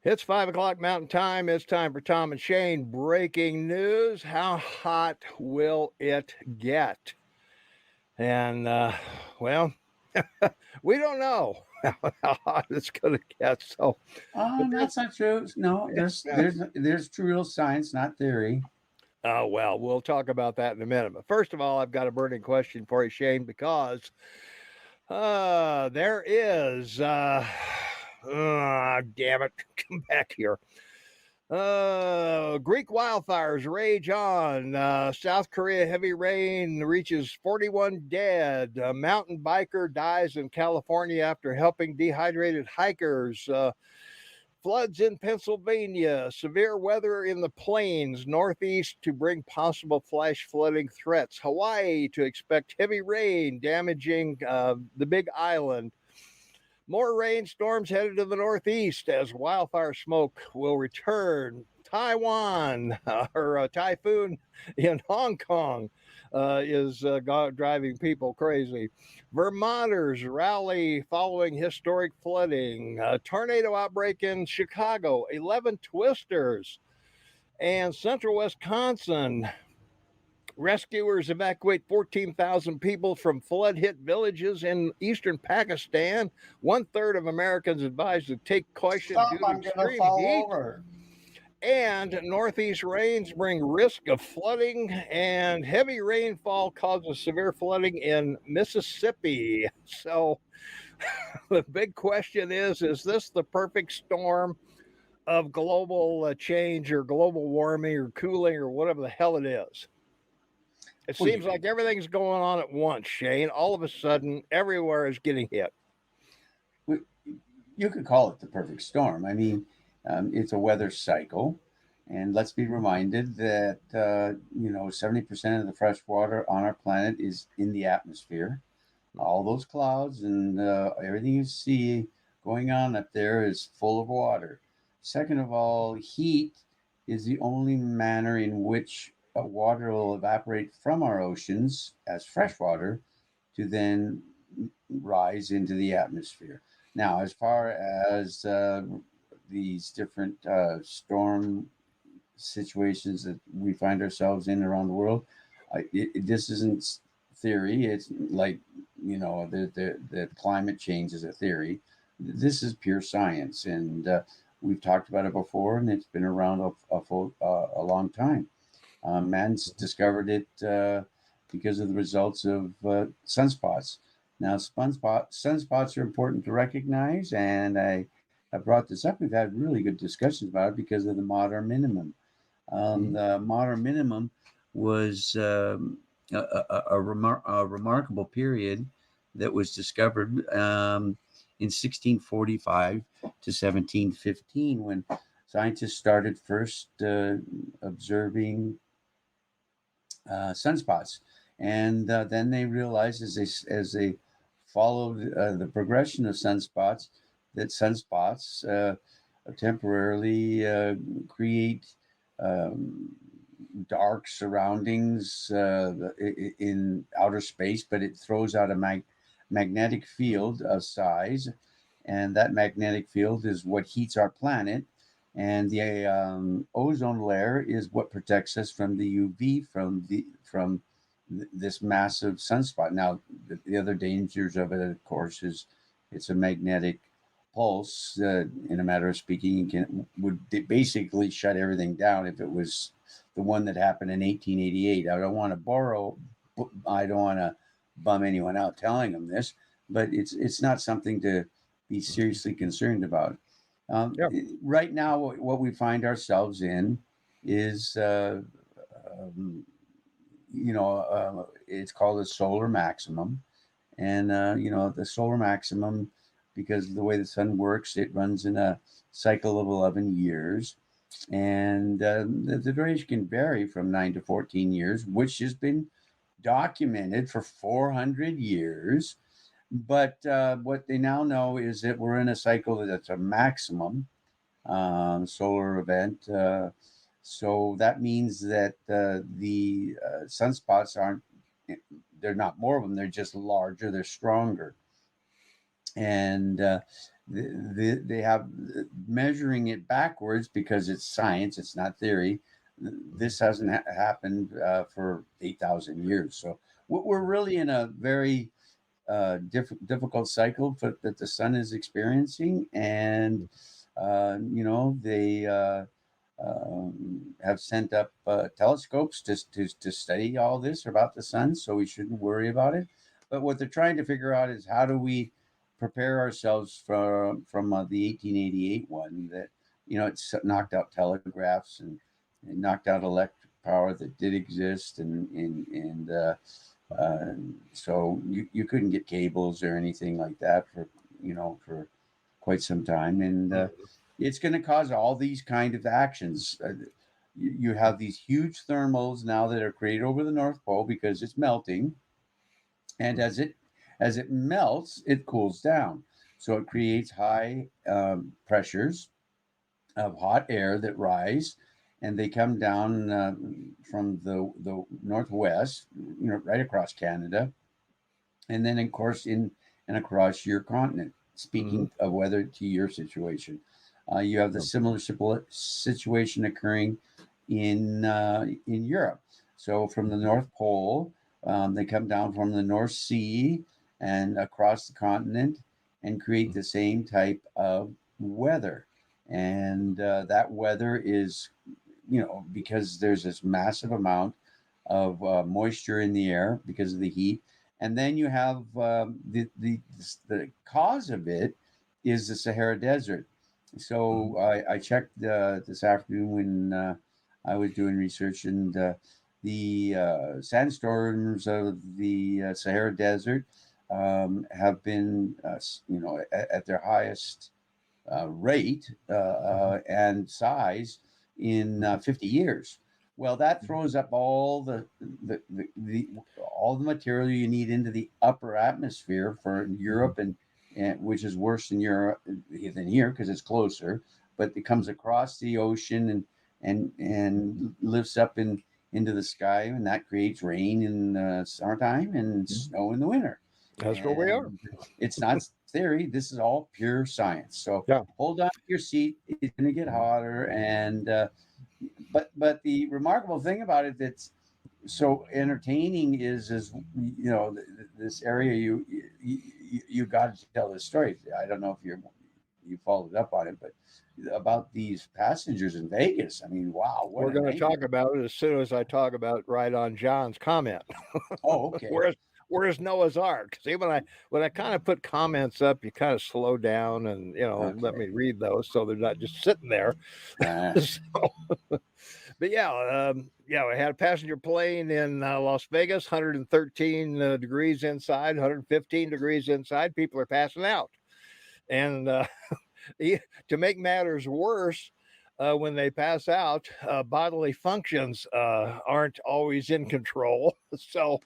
It's 5 o'clock Mountain Time. It's time for Tom and Shane. Breaking news. How hot will it get? And, well, we don't know how hot it's going to get. So, but That's not true. No, there's yeah. there's true real science, not theory. Oh, well, we'll talk about that in a minute. But first of all, I've got a burning question for you, Shane, because there is, damn it, come back here. Greek wildfires rage on. South Korea heavy rain reaches 41 dead. A mountain biker dies in California after helping dehydrated hikers. Floods in Pennsylvania. Severe weather in the plains northeast to bring possible flash flooding threats. Hawaii to expect heavy rain damaging the Big Island. More rainstorms headed to the northeast as wildfire smoke will return. Taiwan, or a typhoon in Hong Kong, is driving people crazy. Vermonters rally following historic flooding. Tornado outbreak in Chicago, 11 twisters. And central Wisconsin, rescuers evacuate 14,000 people from flood hit villages in eastern Pakistan. One third of Americans advised to take caution Stop! due to I'm gonna extreme fall heat. over. And northeast rains bring risk of flooding, and heavy rainfall causes severe flooding in Mississippi. So the big question is this the perfect storm of global change or global warming or cooling or whatever the hell it is? It Well, seems like everything's going on at once, Shane. All of a sudden, everywhere is getting hit. you could call it the perfect storm. I mean, it's a weather cycle, and let's be reminded that 70% of the fresh water on our planet is in the atmosphere. All those clouds and everything you see going on up there is full of water. Second of all, heat is the only manner in which water will evaporate from our oceans as fresh water to then rise into the atmosphere. Now, as far as these different storm situations that we find ourselves in around the world, this isn't theory. It's like, the climate change is a theory. This is pure science, and we've talked about it before, and it's been around a long time. Man's discovered it because of the results of sunspots. Now, sunspots are important to recognize, and I brought this up. We've had really good discussions about it because of the modern minimum. The modern minimum was a remarkable period that was discovered in 1645 to 1715 when scientists started first observing sunspots, and then they realized as they followed the progression of sunspots that sunspots temporarily create um, dark surroundings in outer space, but it throws out a magnetic field of size, and that magnetic field is what heats our planet. And the ozone layer is what protects us from the UV from this massive sunspot. Now, the other dangers of it, of course, is it's a magnetic pulse. In a matter of speaking, would basically shut everything down if it was the one that happened in 1888. I don't want to bum anyone out telling them this, but it's not something to be seriously concerned about. Yeah. Right now, what we find ourselves in is, um, it's called a solar maximum. And, the solar maximum, because of the way the sun works, it runs in a cycle of 11 years. And the duration can vary from 9 to 14 years, which has been documented for 400 years. But what they now know is that we're in a cycle that's a maximum solar event. So that means that the sunspots they're not more of them, they're just larger, they're stronger. And they have measuring it backwards because it's science, it's not theory. This hasn't happened for 8,000 years. So we're really in a very difficult cycle that the sun is experiencing, and they have sent up telescopes to study all this about the sun, so we shouldn't worry about it. But what they're trying to figure out is how do we prepare ourselves from the 1888 one that it's knocked out telegraphs and it knocked out electric power that did exist, and so you couldn't get cables or anything like that for quite some time, and it's going to cause all these kind of actions. You have these huge thermals now that are created over the North Pole because it's melting, and as it melts, it cools down, so it creates high pressures of hot air that rise, and they come down from the northwest, right across Canada, and then of course in and across your continent. Speaking of weather to your situation, you have the similar situation occurring in Europe. So from the North Pole, they come down from the North Sea and across the continent and create the same type of weather. And that weather is, because there's this massive amount of moisture in the air because of the heat. And then you have the cause of it is the Sahara Desert. So I checked this afternoon when I was doing research, and the sandstorms of the Sahara Desert have been, at their highest rate and size in 50 years. Well, that throws up all the all the material you need into the upper atmosphere for Europe, and which is worse than Europe than here because it's closer. But it comes across the ocean and lifts up into the sky, and that creates rain in the summertime and snow in the winter. That's where we are. It's not theory. This is all pure science. So hold on to your seat. It's going to get hotter, and but the remarkable thing about it that's so entertaining is this area you got to tell this story. I don't know if you followed up on it, but about these passengers in Vegas. I mean, wow! We're going to talk about it as soon as I talk about right on John's comment. Oh, okay. Where's Noah's Ark? See, when I kind of put comments up, you kind of slow down and let me read those so they're not just sitting there. But we had a passenger plane in Las Vegas, 113 degrees inside, 115 degrees inside. People are passing out, and to make matters worse, when they pass out, bodily functions aren't always in control. So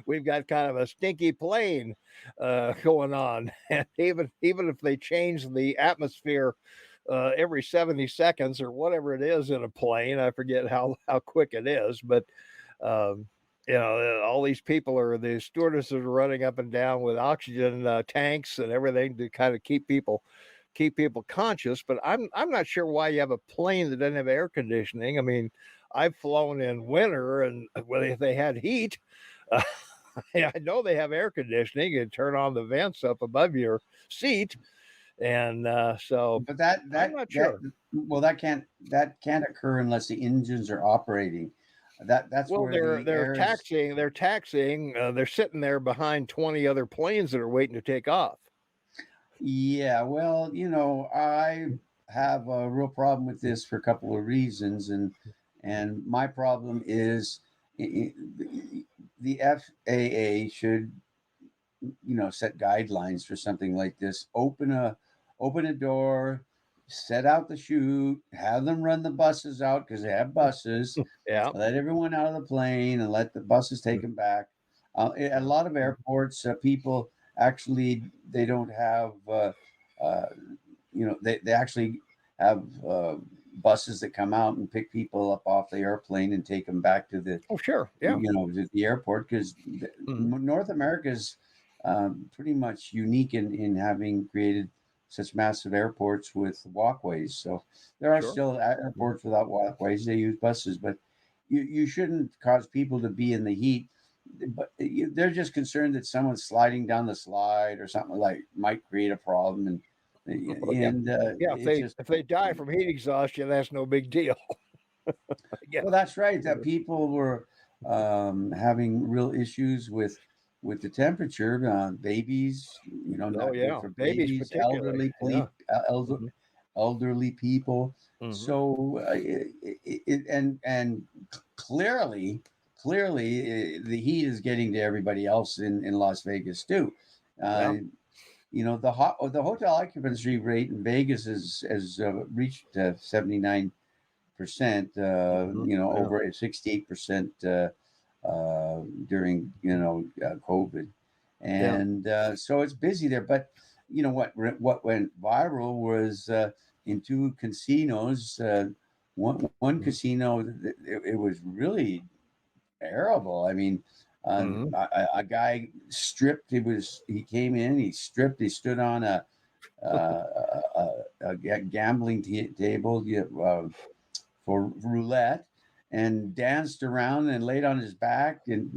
we've got kind of a stinky plane going on. And even if they change the atmosphere every 70 seconds or whatever it is in a plane, I forget how quick it is, but all these people the stewardesses are running up and down with oxygen tanks and everything to kind of keep people conscious. But I'm not sure why you have a plane that doesn't have air conditioning. I mean, I've flown in winter, and if they had heat, I know they have air conditioning and turn on the vents up above your seat. And but I'm not sure. That can't occur unless the engines are operating. That's where they're taxiing. They're sitting there behind 20 other planes that are waiting to take off. Yeah, well, I have a real problem with this for a couple of reasons, and my problem is the FAA should set guidelines for something like this. Open a door, set out the chute, have them run the buses out because they have buses. Let everyone out of the plane and let the buses take them back. At a lot of airports, people actually they don't have they actually have buses that come out and pick people up off the airplane and take them back to the to the airport, because North America's pretty much unique in having created such massive airports with walkways. So there are Sure. still airports without walkways. They use buses, but you shouldn't cause people to be in the heat. But they're just concerned that someone's sliding down the slide or something like might create a problem, Yeah. and Yeah. it's just If they die from heat exhaustion, that's no big deal. Yeah. well, that's right. That people were having real issues with the temperature. Babies, Oh not good yeah. for Babies babies. particularly. Yeah. Hmm. Elderly people. Hmm. So and clearly, the heat is getting to everybody else in Las Vegas too. Yeah. Uh, the hotel occupancy rate in Vegas has reached 79%, Hmm. Yeah. over 68% during COVID, Yeah. and so it's busy there. But what went viral was in two casinos. One Hmm. casino, it was really terrible. I mean, Hmm. a guy stripped. He came in. He stripped. He stood on a gambling table. For roulette and danced around and laid on his back and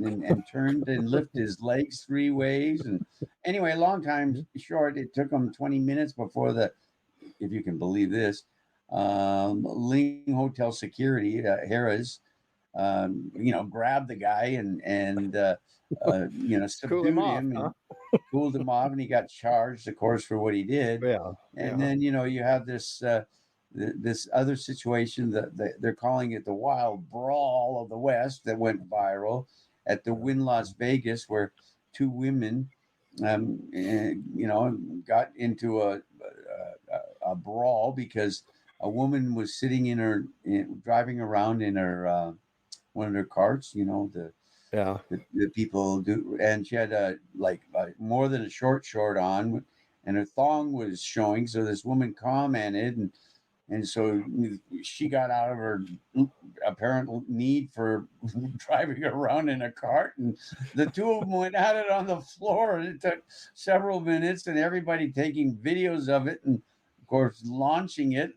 turned and lifted his legs three ways. And anyway, long time short, it took him 20 minutes before if you can believe this, Ling Hotel security, Harris, grabbed the guy and Cool him subdued off, him huh? and cooled him off, and he got charged, of course, for what he did. Yeah. And Yeah. then you have this other situation that they're calling it the Wild Brawl of the West that went viral at the Wynn Las Vegas, where two women, got into a brawl because a woman was sitting driving around in her one of their carts, Yeah. the people do, and she had more than a short on, and her thong was showing. So this woman commented, and so she got out of her apparent need for driving around in a cart, and the two of them went at it on the floor, and it took several minutes, and everybody taking videos of it, and of course launching it,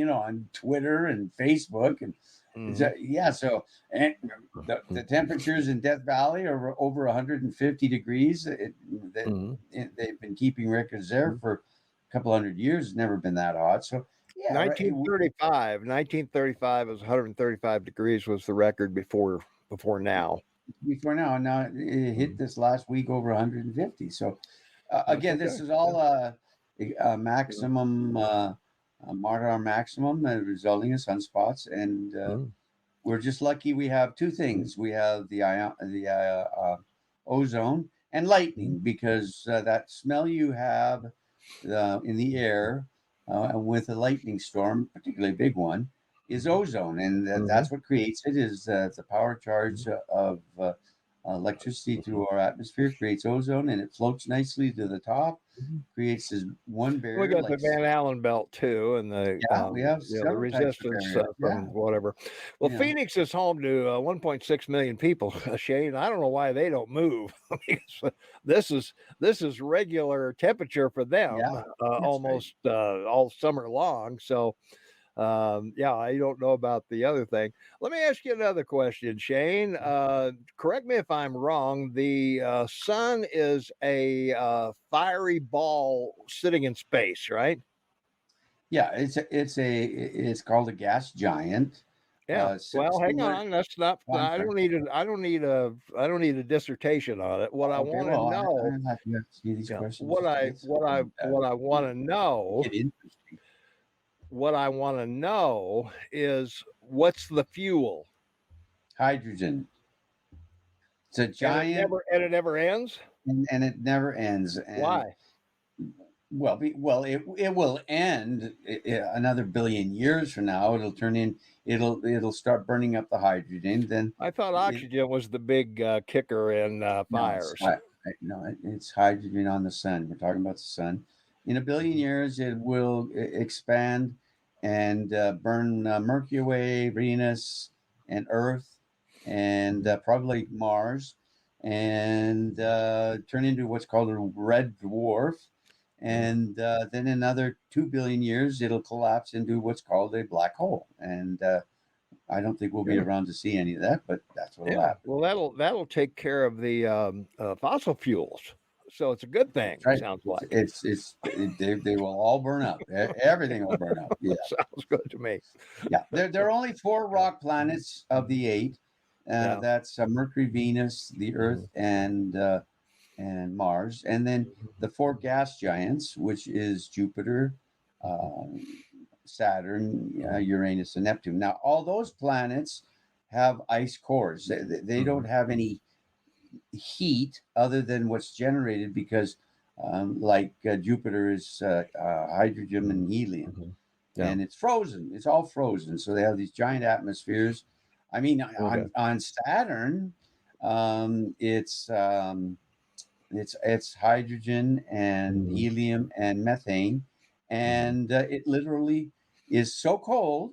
on Twitter and Facebook, and Hmm. yeah. So and the temperatures in Death Valley are over 150 degrees. Hmm. They've been keeping records there for a couple hundred years. It's never been that hot. So yeah, right. 1935 was 135 degrees was the record before now. Before now it hit Mhm. this last week over 150. So That's again, okay. this is Yeah. all a Yeah. maximum, Mardar maximum, resulting in sunspots. And Mhm. we're just lucky we have two Mhm. things. We have ozone and Mhm. lightning, because that smell you have in the air and with a lightning storm, particularly a big one, is Mhm. ozone, and Mhm. that's what creates it. Is the power Mhm. charge of electricity Mhm. through our atmosphere creates ozone, and it floats nicely to the top, Mhm. creates this one We barrier. got the Van Allen belt too, and Yeah, we have the several types of resistance barriers. from Yeah, whatever. Well, yeah, Phoenix is home to 1.6 million people. Shane, I don't know why they don't move. Because this is regular temperature for them, yeah. That's right. almost all summer long. So yeah, I don't know about the other thing. Let me ask you another question, Shane. Correct me if I'm wrong. The sun is a fiery ball sitting in space, right? Yeah, it's called a gas giant. Yeah. Well, hang Similar. on. That's not. Oh, I'm sorry. I don't need a dissertation on it. What I Okay, want to well, know. I'm happy to ask you these Yeah. questions today. So, What I want to know. get interesting. What I want to know is what's the fuel, Hydrogen. It's a and giant, it never ends. and it never ends. And Why? it will end another billion years from now. It'll turn in. It'll start burning up the hydrogen. Then I thought it, oxygen was the big kicker in no, fires. no, it's hydrogen on the sun. We're talking about the sun. In a billion Mhm. years, it will expand and burn Mercury away, Venus, and Earth, and Mhm. probably Mars. and turn into what's called a red dwarf. And then another 2 billion years, it'll collapse into what's called a black hole. And I don't think we'll be around to see any of that, but that's what'll happen. Well, that'll take care of the fossil fuels, so it's a good thing. That's right. Sounds like They will all burn up. Everything will burn up. Yeah, sounds good to me. yeah. There are only 4 rock planets of the 8. That's Mercury, Venus, the Earth, and Mars, and then the 4 gas giants, which is Jupiter, Saturn, Uranus, and Neptune. Now, all those planets have ice cores. They don't have any heat other than what's generated because, Jupiter is hydrogen and helium, and it's frozen. It's all frozen. So they have these giant atmospheres. I mean, on Saturn, it's hydrogen and helium and methane, and it literally is so cold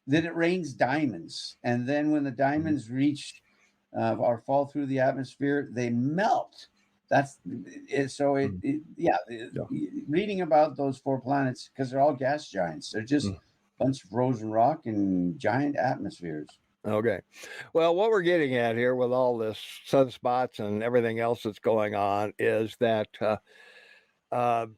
that it rains diamonds. And then when the diamonds reach or fall through the atmosphere, they melt. That's it. So reading about those 4 planets, because they're all gas giants, they're just a bunch of frozen rock and giant atmospheres. Okay. Well, what we're getting at here with all this sunspots and everything else that's going on is that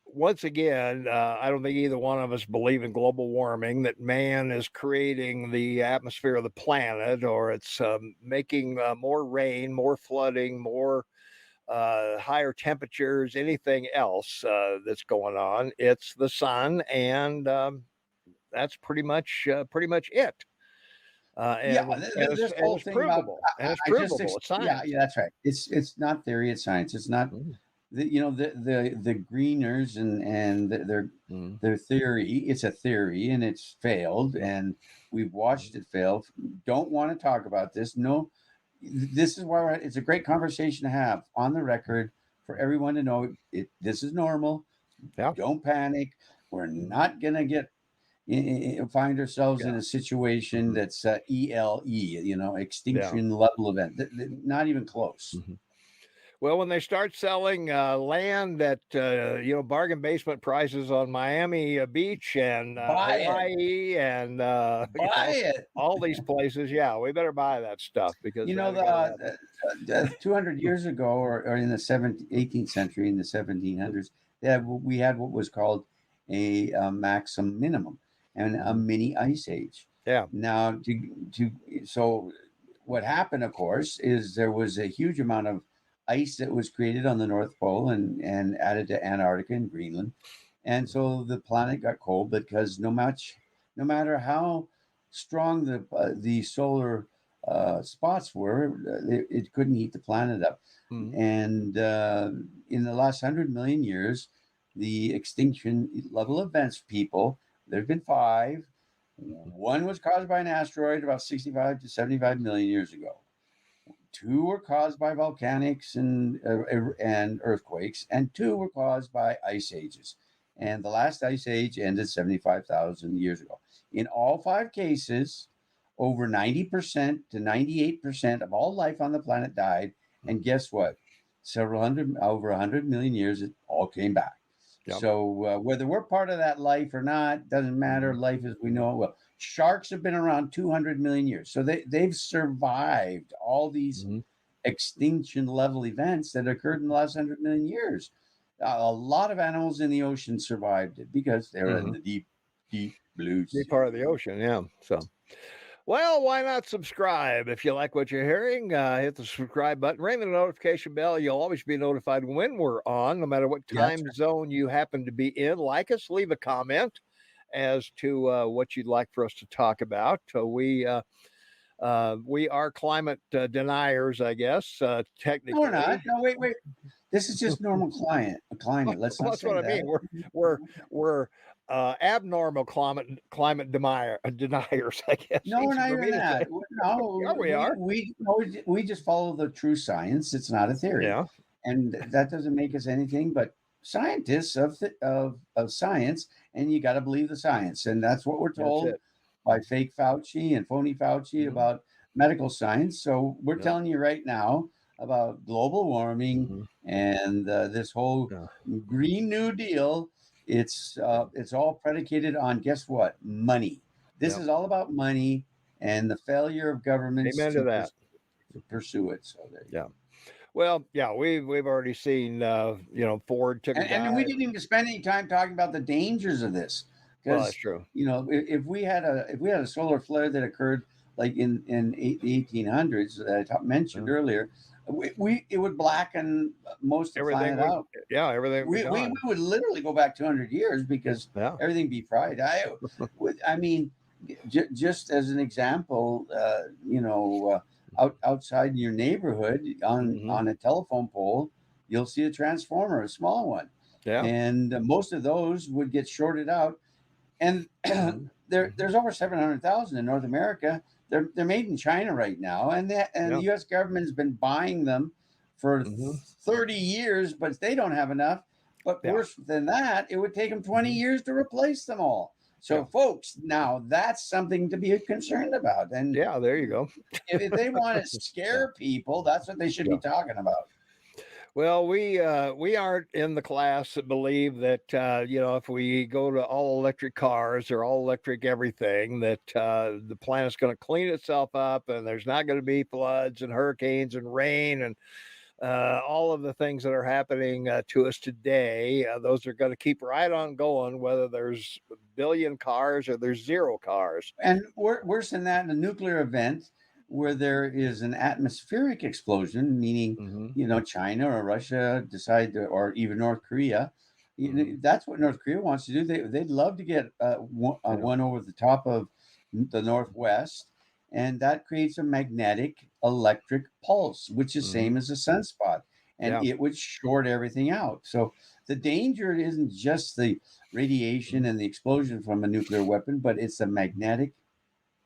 once again, I don't think either one of us believe in global warming, that man is creating the atmosphere of the planet, or it's making more rain, more flooding, more higher temperatures, anything else that's going on. It's the sun, and that's pretty much it. This whole thing provable. About, it's provable. It's science. Yeah, that's right. It's not theory. It's science. It's not. The greeners and their theory. It's a theory, and it's failed, and we've watched it fail. Don't want to talk about this. No, this is why it's a great conversation to have on the record for everyone to know. This is normal. Yeah. Don't panic. We're not gonna find ourselves in a situation that's ELE, extinction level event. Not even close. Well, when they start selling land at bargain basement prices on Miami Beach and Hawaii and all these places, we better buy that stuff, because 200 years ago, or in the 18th century, in the 1700s, we had what was called a maximum minimum and a mini ice age. Yeah. Now, so what happened, of course, is there was a huge amount of ice that was created on the North Pole and added to Antarctica and Greenland, and so the planet got cold because no matter how strong the solar spots were, it couldn't heat the planet up. And in the last 100 million years, the extinction level events, people, there have been 5. One was caused by an asteroid about 65 to 75 million years ago. 2 were caused by volcanics and earthquakes, and 2 were caused by ice ages. And the last ice age ended 75,000 years ago. In all 5 cases, over 90% to 98% of all life on the planet died. And guess what? Over 100 million years, it all came back. Yep. So whether we're part of that life or not, doesn't matter. Life as we know it will. Sharks have been around 200 million years. So they've survived all these extinction level events that occurred in the last 100 million years. A lot of animals in the ocean survived it because they were in the deep blue sea. Deep part of the ocean, yeah. So, well, why not subscribe? If you like what you're hearing, hit the subscribe button, ring the notification bell. You'll always be notified when we're on, no matter what time zone you happen to be in. Like us, leave a comment as to what you'd like for us to talk about. We are climate deniers, I guess, technically. No, we're not. No, wait. This is just normal climate. Let's not say what that. I mean. We're abnormal climate deniers, I guess. No, we're not even that. No, yeah, we are. We just follow the true science. It's not a theory. Yeah. And that doesn't make us anything but scientists of science, and you got to believe the science. And that's what we're told by fake Fauci and phony Fauci about medical science. So we're telling you right now, about global warming Mhm. and this whole Yeah. Green New Deal. It's all predicated on, guess what? Money. This Yeah. is all about money and the failure of governments Amen to that. to pursue it. So there you Yeah. go. Well, yeah, we've already seen, Ford took a And we dive. didn't even spend any time talking about the dangers of this, Well, that's because true. if we had a solar flare that occurred like the 1800s that I mentioned Yeah. earlier, it would blacken most of the Everything planet would, out. yeah, everything would be We gone. would literally go back 200 years because Yeah. everything be fried. I mean, just as an example, outside in your neighborhood Hmm. on a telephone pole, you'll see a transformer, a small one, Yeah. and most of those would get shorted out. And Hmm. Hmm. there's over 700,000 in North America. They're made in China right now, and the Yeah. U.S. government has been buying them for Hmm. 30 years, but they don't have enough. But Yeah. worse than that, it would take them 20 Hmm. years to replace them all. Yeah. So, folks, now that's something to be concerned about. And Yeah. There you go. if they want to Yeah. scare people, that's what they should Yeah. be talking about. Well, we aren't in the class that believe that if we go to all electric cars or all electric everything, that the planet's going to clean itself up and there's not going to be floods and hurricanes and rain and all of the things that are happening to us today. Those are going to keep right on going, whether there's a billion cars or there's zero cars. And worse than that, in a nuclear event where there is an atmospheric explosion, meaning, Hmm. China or Russia decide to, or even North Korea, Hmm. that's what North Korea wants to do. They'd love to get Yeah. one over the top of the Northwest, and that creates a magnetic electric pulse, which is Hmm. same as a sunspot, and Yeah. it would short everything out. So the danger isn't just the radiation Mhm. and the explosion from a nuclear weapon, but it's a magnetic,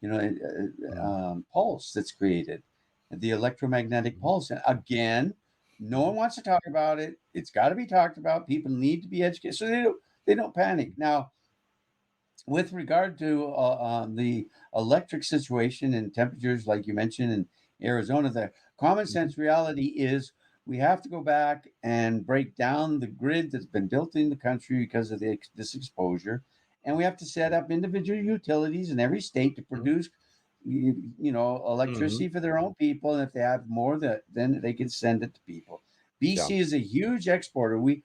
Mhm. pulse that's created, the electromagnetic Mhm. pulse. And again, no one Mhm. wants to talk about it. It's got to be talked about. People need to be educated, so they don't panic. Now, with regard to the electric situation and temperatures, like you mentioned in Arizona, the common Mhm. sense reality is we have to go back and break down the grid that's been built in the country because of this exposure. And we have to set up individual utilities in every state to Mhm. produce, Mhm. electricity for their own people. And if they have more, then they can send it to people. Yeah. BC is a huge exporter. We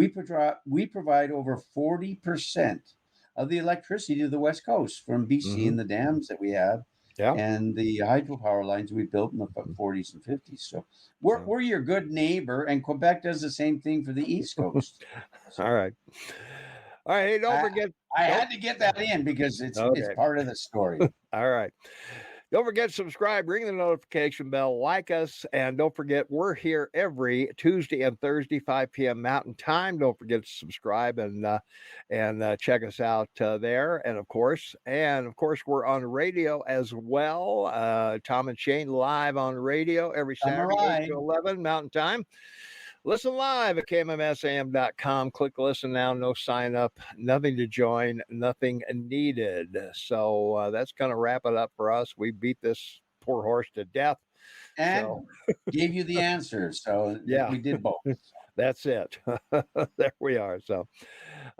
provide over 40% of the electricity to the West Coast from BC Mhm. and the dams that we have Yeah. and the hydropower lines we built in the Mhm. 40s and 50s. So we're, Yeah. we're your good neighbor, and Quebec does the same thing for the East Coast. All So right. All right. Hey, don't I forget. I Don't. had to get that in because it's Okay. part of the story. All right. Don't forget to subscribe, ring the notification bell, like us, and don't forget we're here every Tuesday and Thursday, 5 p.m. Mountain Time. Don't forget to subscribe and check us out there. And of course, we're on radio as well. Tom and Shane live on radio every I'm Saturday, 8 to right. 11 Mountain Time. Listen live at KMMSAM.com. Click listen now, no sign up, nothing to join, nothing needed. So that's going to wrap it up for us. We beat this poor horse to death. So, And gave you the answer. So yeah, we did both. that's it. There we are. So,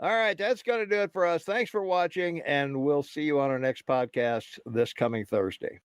all right, that's going to do it for us. Thanks for watching, and we'll see you on our next podcast this coming Thursday.